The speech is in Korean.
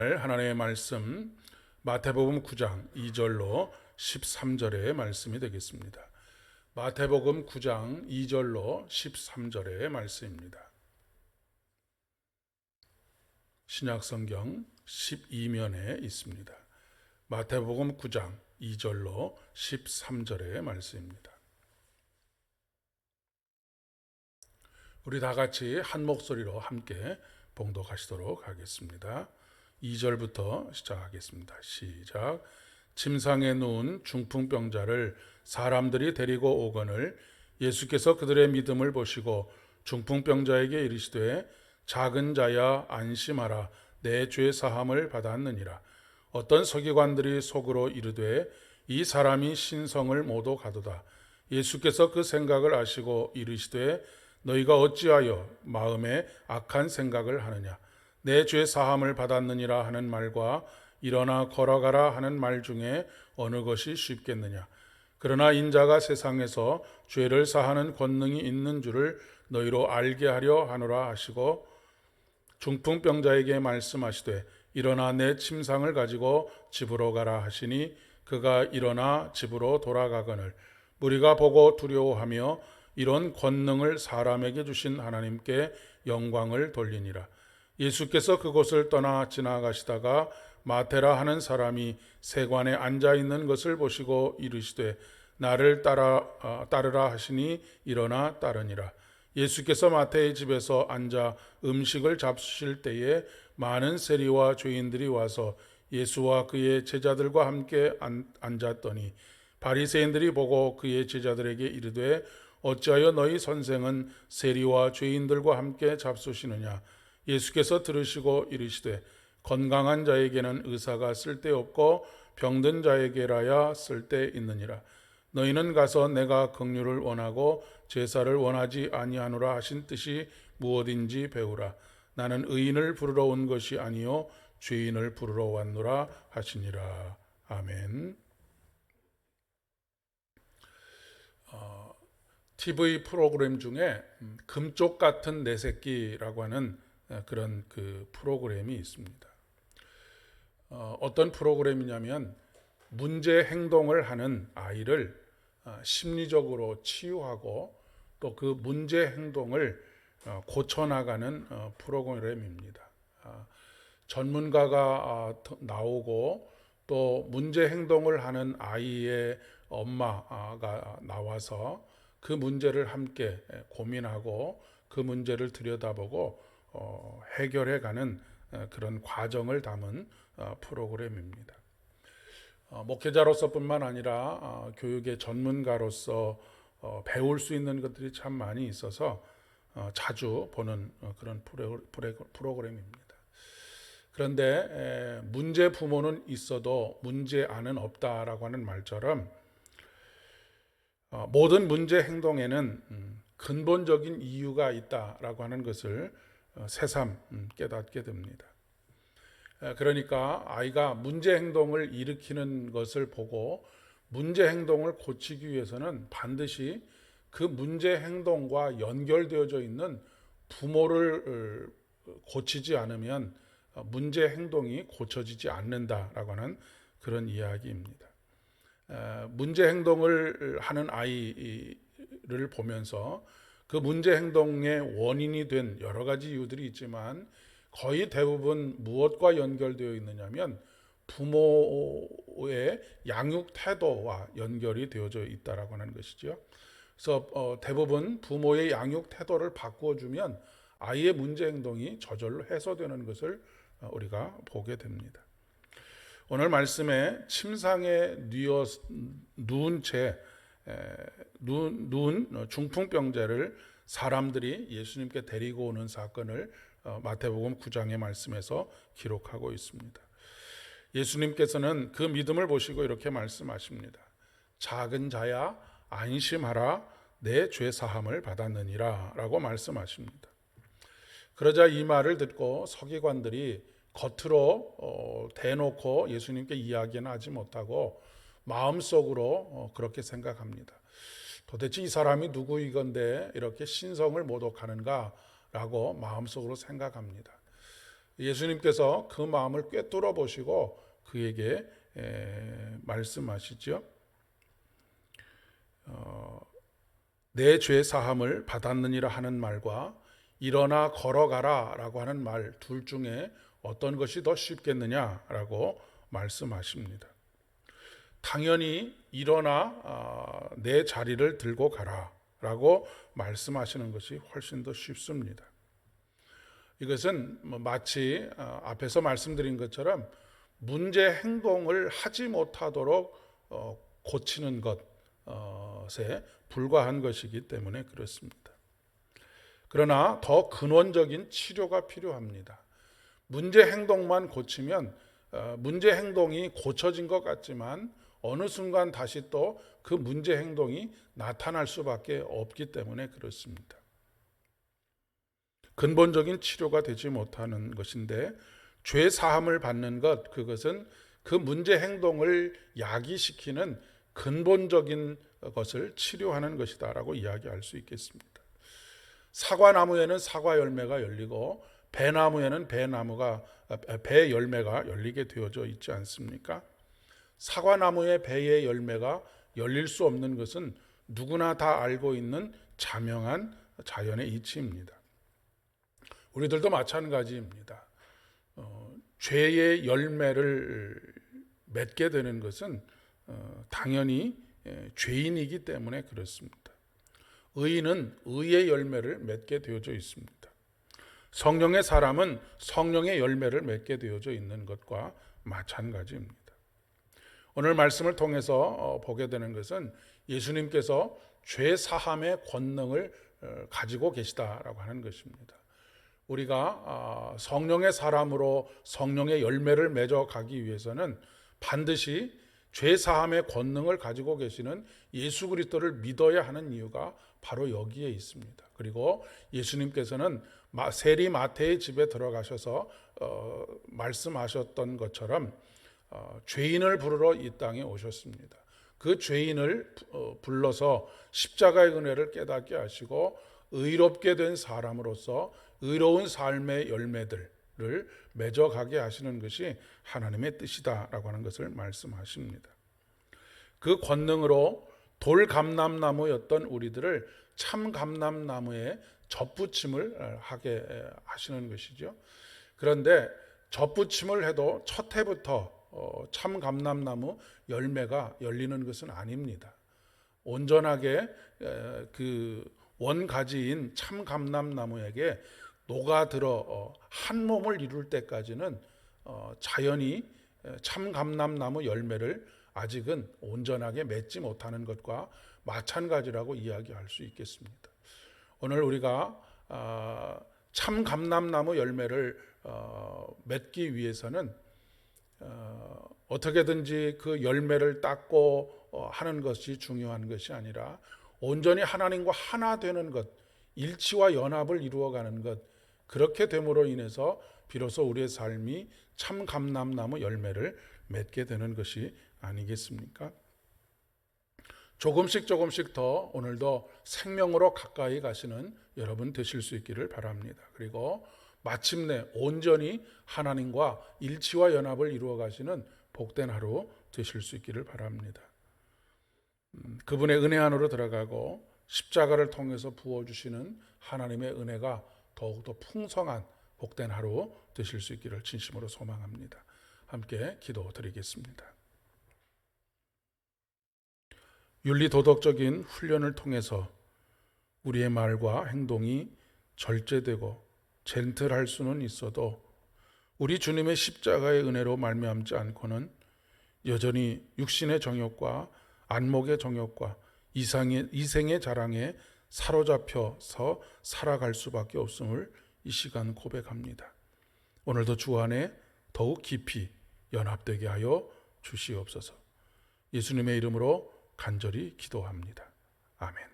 하나님의 말씀 마태복음 9장 2절로 13절의 말씀이 되겠습니다. 마태복음 9장 2절로 13절의 말씀입니다. 신약성경 12면에 있습니다. 마태복음 9장 2절로 13절의 말씀입니다. 우리 다 같이 한 목소리로 함께 봉독하시도록 하겠습니다. 2절부터 시작하겠습니다. 시작. 침상에 누운 중풍병자를 사람들이 데리고 오거늘 예수께서 그들의 믿음을 보시고 중풍병자에게 이르시되 작은 자야 안심하라 내 죄 사함을 받았느니라. 어떤 서기관들이 속으로 이르되 이 사람이 신성을 모두 가도다. 예수께서 그 생각을 아시고 이르시되 너희가 어찌하여 마음에 악한 생각을 하느냐. 내 죄 사함을 받았느니라 하는 말과 일어나 걸어가라 하는 말 중에 어느 것이 쉽겠느냐. 그러나 인자가 세상에서 죄를 사하는 권능이 있는 줄을 너희로 알게 하려 하노라 하시고 중풍병자에게 말씀하시되 일어나 내 침상을 가지고 집으로 가라 하시니 그가 일어나 집으로 돌아가거늘 무리가 보고 두려워하며 이런 권능을 사람에게 주신 하나님께 영광을 돌리니라. 예수께서 그곳을 떠나 지나가시다가 마테라 하는 사람이 세관에 앉아 있는 것을 보시고 이르시되 나를 따르라 하시니 일어나 따르니라. 예수께서 마태의 집에서 앉아 음식을 잡수실 때에 많은 세리와 죄인들이 와서 예수와 그의 제자들과 함께 앉았더니 바리새인들이 보고 그의 제자들에게 이르되 어찌하여 너희 선생은 세리와 죄인들과 함께 잡수시느냐. 예수께서 들으시고 이르시되 건강한 자에게는 의사가 쓸데없고 병든 자에게라야 쓸데있느니라. 너희는 가서 내가 긍휼을 원하고 제사를 원하지 아니하노라 하신 뜻이 무엇인지 배우라. 나는 의인을 부르러 온 것이 아니요 죄인을 부르러 왔노라 하시니라. 아멘. TV 프로그램 중에 금쪽 같은 내 새끼라고 하는 그런 그 프로그램이 있습니다. 어떤 프로그램이냐면 문제 행동을 하는 아이를 심리적으로 치유하고 또 그 문제 행동을 고쳐나가는 프로그램입니다. 전문가가 나오고 또 문제 행동을 하는 아이의 엄마가 나와서 그 문제를 함께 고민하고 그 문제를 들여다보고 해결해가는 그런 과정을 담은 프로그램입니다. 목회자로서뿐만 아니라 교육의 전문가로서 배울 수 있는 것들이 참 많이 있어서 자주 보는 그런 프로그램입니다. 그런데 문제 부모는 있어도 문제아는 없다라고 하는 말처럼 모든 문제 행동에는 근본적인 이유가 있다라고 하는 것을 새삼 깨닫게 됩니다. 그러니까 아이가 문제 행동을 일으키는 것을 보고 문제 행동을 고치기 위해서는 반드시 그 문제 행동과 연결되어져 있는 부모를 고치지 않으면 문제 행동이 고쳐지지 않는다라고 하는 그런 이야기입니다. 문제 행동을 하는 아이를 보면서 그 문제 행동의 원인이 된 여러 가지 이유들이 있지만 거의 대부분 무엇과 연결되어 있느냐면 부모의 양육 태도와 연결이 되어져 있다라고 하는 것이죠. 그래서 대부분 부모의 양육 태도를 바꾸어주면 아이의 문제 행동이 저절로 해소되는 것을 우리가 보게 됩니다. 오늘 말씀에 침상에 누운 중풍병자를 사람들이 예수님께 데리고 오는 사건을 마태복음 9장의 말씀에서 기록하고 있습니다. 예수님께서는 그 믿음을 보시고 이렇게 말씀하십니다. 작은 자야 안심하라 내 죄 사함을 받았느니라 라고 말씀하십니다. 그러자 이 말을 듣고 서기관들이 겉으로 대놓고 예수님께 이야기는 하지 못하고 마음속으로 그렇게 생각합니다. 도대체 이 사람이 누구이건데 이렇게 신성을 모독하는가 라고 마음속으로 생각합니다. 예수님께서 그 마음을 꿰뚫어 보시고 그에게 말씀하시죠. 내 죄 사함을 받았느니라 하는 말과 일어나 걸어가라 라고 하는 말 둘 중에 어떤 것이 더 쉽겠느냐라고 말씀하십니다. 당연히 일어나 내 자리를 들고 가라 라고 말씀하시는 것이 훨씬 더 쉽습니다. 이것은 마치 앞에서 말씀드린 것처럼 문제 행동을 하지 못하도록 고치는 것에 불과한 것이기 때문에 그렇습니다. 그러나 더 근원적인 치료가 필요합니다. 문제 행동만 고치면 문제 행동이 고쳐진 것 같지만 어느 순간 다시 또 그 문제 행동이 나타날 수밖에 없기 때문에 그렇습니다. 근본적인 치료가 되지 못하는 것인데 죄 사함을 받는 것, 그것은 그 문제 행동을 야기시키는 근본적인 것을 치료하는 것이다라고 이야기할 수 있겠습니다. 사과나무에는 사과 열매가 열리고 배나무에는 배 열매가 열리게 되어져 있지 않습니까? 사과나무의 배의 열매가 열릴 수 없는 것은 누구나 다 알고 있는 자명한 자연의 이치입니다. 우리들도 마찬가지입니다. 죄의 열매를 맺게 되는 것은 당연히 죄인이기 때문에 그렇습니다. 의인은 의의 열매를 맺게 되어져 있습니다. 성령의 사람은 성령의 열매를 맺게 되어져 있는 것과 마찬가지입니다. 오늘 말씀을 통해서 보게 되는 것은 예수님께서 죄 사함의 권능을 가지고 계시다라고 하는 것입니다. 우리가 성령의 사람으로 성령의 열매를 맺어가기 위해서는 반드시 죄 사함의 권능을 가지고 계시는 예수 그리스도를 믿어야 하는 이유가 바로 여기에 있습니다. 그리고 예수님께서는 세리 마태의 집에 들어가셔서 말씀하셨던 것처럼 죄인을 부르러 이 땅에 오셨습니다. 그 죄인을 불러서 십자가의 은혜를 깨닫게 하시고 의롭게 된 사람으로서 의로운 삶의 열매들을 맺어가게 하시는 것이 하나님의 뜻이다라고 하는 것을 말씀하십니다. 그 권능으로 돌감람나무였던 우리들을 참감람나무에 접붙임을 하게 하시는 것이죠. 그런데 접붙임을 해도 첫 해부터 참감람나무 열매가 열리는 것은 아닙니다. 온전하게 그 원가지인 참감람나무에게 녹아들어 한 몸을 이룰 때까지는 자연히 참감람나무 열매를 아직은 온전하게 맺지 못하는 것과 마찬가지라고 이야기할 수 있겠습니다. 오늘 우리가 참감람나무 열매를 맺기 위해서는 어떻게든지 그 열매를 닦고 하는 것이 중요한 것이 아니라 온전히 하나님과 하나 되는 것, 일치와 연합을 이루어가는 것, 그렇게 됨으로 인해서 비로소 우리의 삶이 참 감람나무 열매를 맺게 되는 것이 아니겠습니까? 조금씩 더 오늘도 생명으로 가까이 가시는 여러분 되실 수 있기를 바랍니다. 그리고 마침내 온전히 하나님과 일치와 연합을 이루어 가시는 복된 하루 되실 수 있기를 바랍니다. 그분의 은혜 안으로 들어가고 십자가를 통해서 부어주시는 하나님의 은혜가 더욱더 풍성한 복된 하루 되실 수 있기를 진심으로 소망합니다. 함께 기도드리겠습니다. 윤리도덕적인 훈련을 통해서 우리의 말과 행동이 절제되고 젠틀할 수는 있어도 우리 주님의 십자가의 은혜로 말미암지 않고는 여전히 육신의 정욕과 안목의 정욕과 이생의 자랑에 사로잡혀서 살아갈 수밖에 없음을 이 시간 고백합니다. 오늘도 주 안에 더욱 깊이 연합되게 하여 주시옵소서. 예수님의 이름으로 간절히 기도합니다. 아멘.